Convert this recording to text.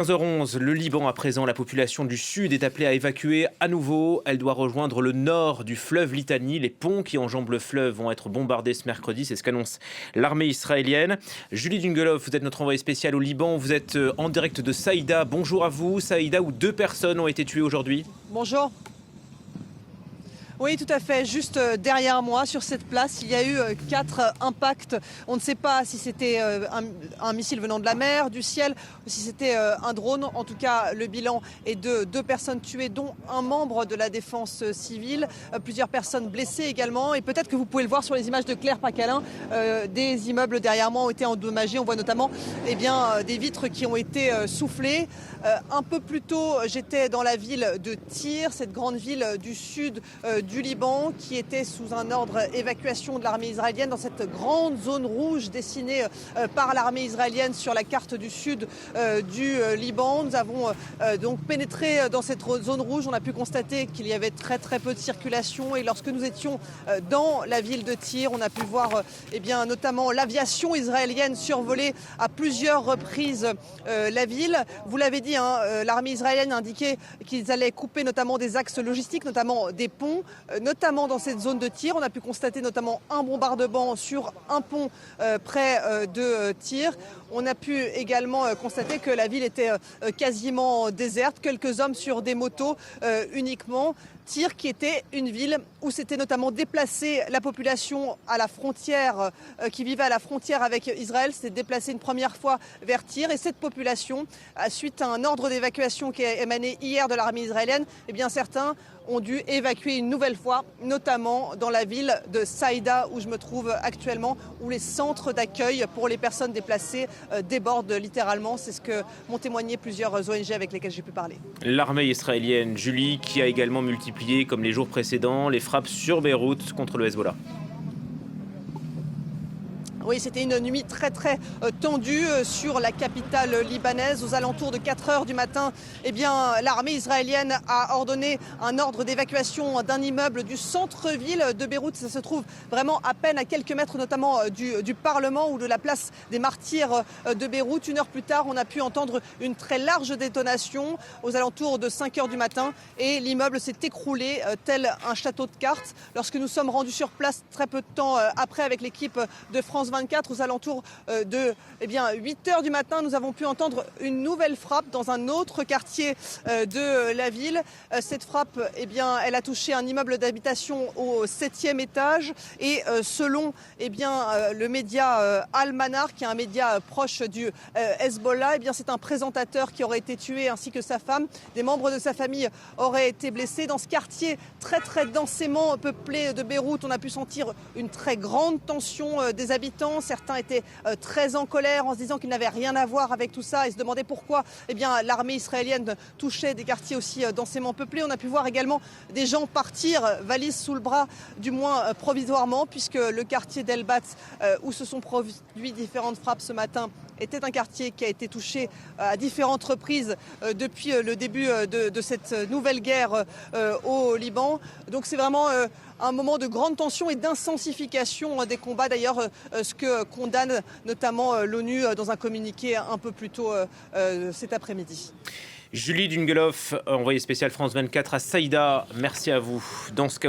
15h11, le Liban à présent, la population du sud est appelée à évacuer à nouveau. Elle doit rejoindre le nord du fleuve Litani. Les ponts qui enjambent le fleuve vont être bombardés ce mercredi, c'est ce qu'annonce l'armée israélienne. Julie Dungelov, vous êtes notre envoyée spéciale au Liban, vous êtes en direct de Saïda. Bonjour à vous, Saïda, où 2 personnes ont été tuées aujourd'hui. Bonjour. Oui, tout à fait. Juste derrière moi, sur cette place, il y a eu 4 impacts. On ne sait pas si c'était un missile venant de la mer, du ciel, ou si c'était un drone. En tout cas, le bilan est de 2 personnes tuées, dont un membre de la défense civile. Plusieurs personnes blessées également. Et peut-être que vous pouvez le voir sur les images de Claire Pacalin. Des immeubles derrière moi ont été endommagés. On voit notamment des vitres qui ont été soufflées. Un peu plus tôt, j'étais dans la ville de Tyr, cette grande ville du sud du Liban, qui était sous un ordre évacuation de l'armée israélienne dans cette grande zone rouge dessinée par l'armée israélienne sur la carte du sud du Liban. Nous avons donc pénétré dans cette zone rouge. On a pu constater qu'il y avait très peu de circulation, et lorsque nous étions dans la ville de Tyr, on a pu voir notamment l'aviation israélienne survoler à plusieurs reprises la ville. Vous l'avez dit, l'armée israélienne a indiqué qu'ils allaient couper notamment des axes logistiques, notamment des ponts, notamment dans cette zone de Tyr. On a pu constater notamment un bombardement sur un pont près de Tyr. On a pu également constater que la ville était quasiment déserte, quelques hommes sur des motos uniquement. Tyr, qui était une ville où s'était notamment déplacée la population à la frontière, qui vivait à la frontière avec Israël, s'est déplacée une première fois vers Tyr. Et cette population, suite à un ordre d'évacuation qui a émané hier de l'armée israélienne, certains ont dû évacuer une nouvelle fois, notamment dans la ville de Saïda, où je me trouve actuellement, où les centres d'accueil pour les personnes déplacées débordent littéralement. C'est ce que m'ont témoigné plusieurs ONG avec lesquelles j'ai pu parler. L'armée israélienne, Julie, qui a également multiplié, comme les jours précédents, les frappes sur Beyrouth contre le Hezbollah. Oui, c'était une nuit très tendue sur la capitale libanaise. Aux alentours de 4 heures du matin, l'armée israélienne a ordonné un ordre d'évacuation d'un immeuble du centre-ville de Beyrouth. Ça se trouve vraiment à peine à quelques mètres, notamment du Parlement ou de la place des Martyrs de Beyrouth. 1 heure plus tard, on a pu entendre une très large détonation aux alentours de 5 heures du matin, et l'immeuble s'est écroulé tel un château de cartes. Lorsque nous sommes rendus sur place très peu de temps après avec l'équipe de France 24, aux alentours de 8 heures du matin, nous avons pu entendre une nouvelle frappe dans un autre quartier de la ville. Cette frappe, elle a touché un immeuble d'habitation au 7e étage, et selon le média Al-Manar, qui est un média proche du Hezbollah, c'est un présentateur qui aurait été tué, ainsi que sa femme. Des membres de sa famille auraient été blessés. Dans ce quartier très densément peuplé de Beyrouth, on a pu sentir une très grande tension des habitants. Certains étaient très en colère en se disant qu'ils n'avaient rien à voir avec tout ça, et se demandaient pourquoi l'armée israélienne touchait des quartiers aussi densément peuplés. On a pu voir également des gens partir, valises sous le bras, du moins provisoirement, puisque le quartier d'El-Bat, où se sont produites différentes frappes ce matin, était un quartier qui a été touché à différentes reprises depuis le début de cette nouvelle guerre au Liban. Donc c'est vraiment un moment de grande tension et d'intensification des combats. D'ailleurs, ce que condamne notamment l'ONU dans un communiqué un peu plus tôt cet après-midi. Julie Dungelov, envoyée spéciale France 24 à Saïda, merci à vous. Dans ce cas